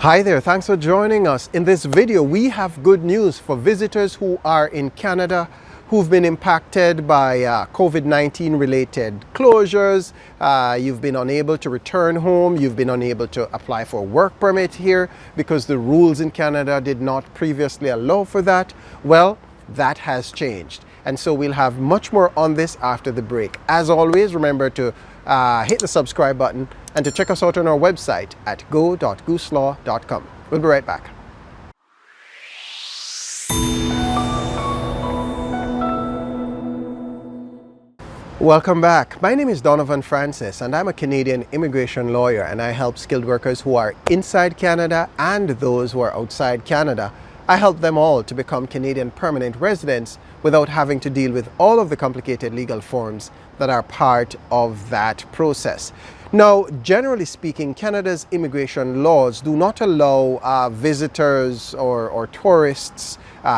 Hi there, thanks for joining us. In this video, we have good news for visitors who are in Canada who've been impacted by COVID-19 related closures. You've been unable to return home. You've been unable to apply for a work permit here because the rules in Canada did not previously allow for that. Well, that has changed. And so we'll have much more on this after the break. As always, remember to hit the subscribe button and to check us out on our website at go.gooselaw.com. We'll be right back. Welcome back. My name is Donovan Francis and I'm a Canadian immigration lawyer, and I help skilled workers who are inside Canada and those who are outside Canada. I help them all to become Canadian permanent residents without having to deal with all of the complicated legal forms that are part of that process. Now, generally speaking, Canada's immigration laws do not allow visitors or tourists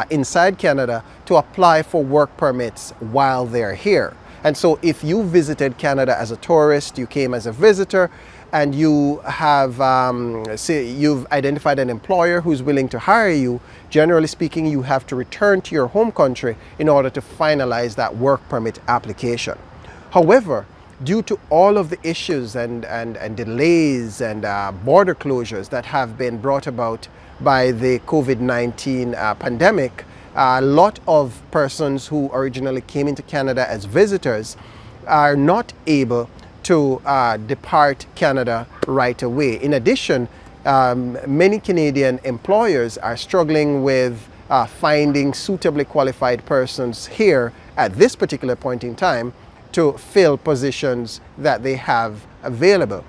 inside Canada to apply for work permits while they're here. And so if you visited Canada as a tourist, you came as a visitor, and you have, you've identified an employer who's willing to hire you, generally speaking, you have to return to your home country in order to finalize that work permit application. However, due to all of the issues and delays and border closures that have been brought about by the COVID-19 pandemic, a lot of persons who originally came into Canada as visitors are not able to depart Canada right away. In addition, many Canadian employers are struggling with finding suitably qualified persons here at this particular point in time to fill positions that they have available.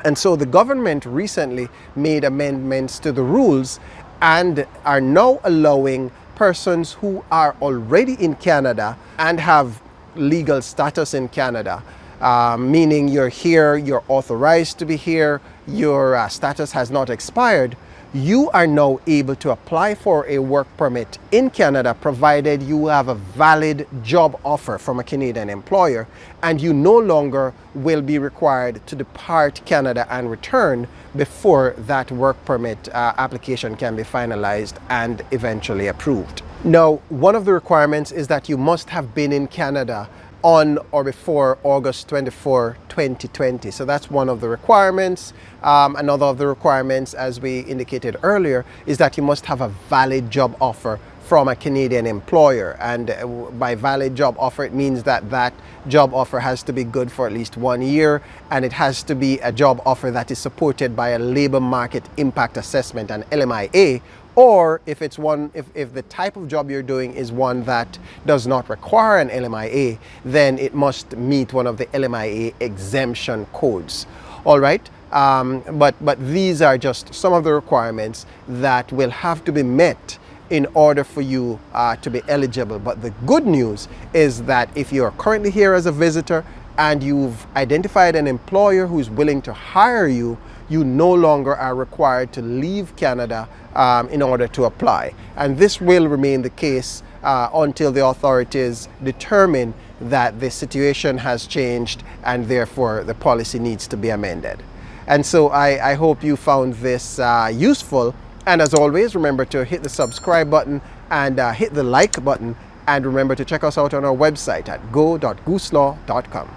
And so the government recently made amendments to the rules and are now allowing persons who are already in Canada and have legal status in Canada, meaning you're here, you're authorized to be here, your status has not expired, you are now able to apply for a work permit in Canada provided you have a valid job offer from a Canadian employer, and you no longer will be required to depart Canada and return before that work permit application can be finalized and eventually approved. Now, one of the requirements is that you must have been in Canada on or before August 24, 2020. So that's one of the requirements. Another of the requirements, as we indicated earlier, is that you must have a valid job offer from a Canadian employer. And by valid job offer, it means that that job offer has to be good for at least 1 year, and it has to be a job offer that is supported by a labor market impact assessment, an LMIA, or if it's one, if the type of job you're doing is one that does not require an LMIA, then it must meet one of the LMIA exemption codes. All right, but these are just some of the requirements that will have to be met in order for you to be eligible. But the good news is that if you are currently here as a visitor and you've identified an employer who's willing to hire you, you no longer are required to leave Canada in order to apply. And this will remain the case until the authorities determine that the situation has changed and therefore the policy needs to be amended. And so I hope you found this useful. And as always, remember to hit the subscribe button and hit the like button. And remember to check us out on our website at go.gooselaw.com.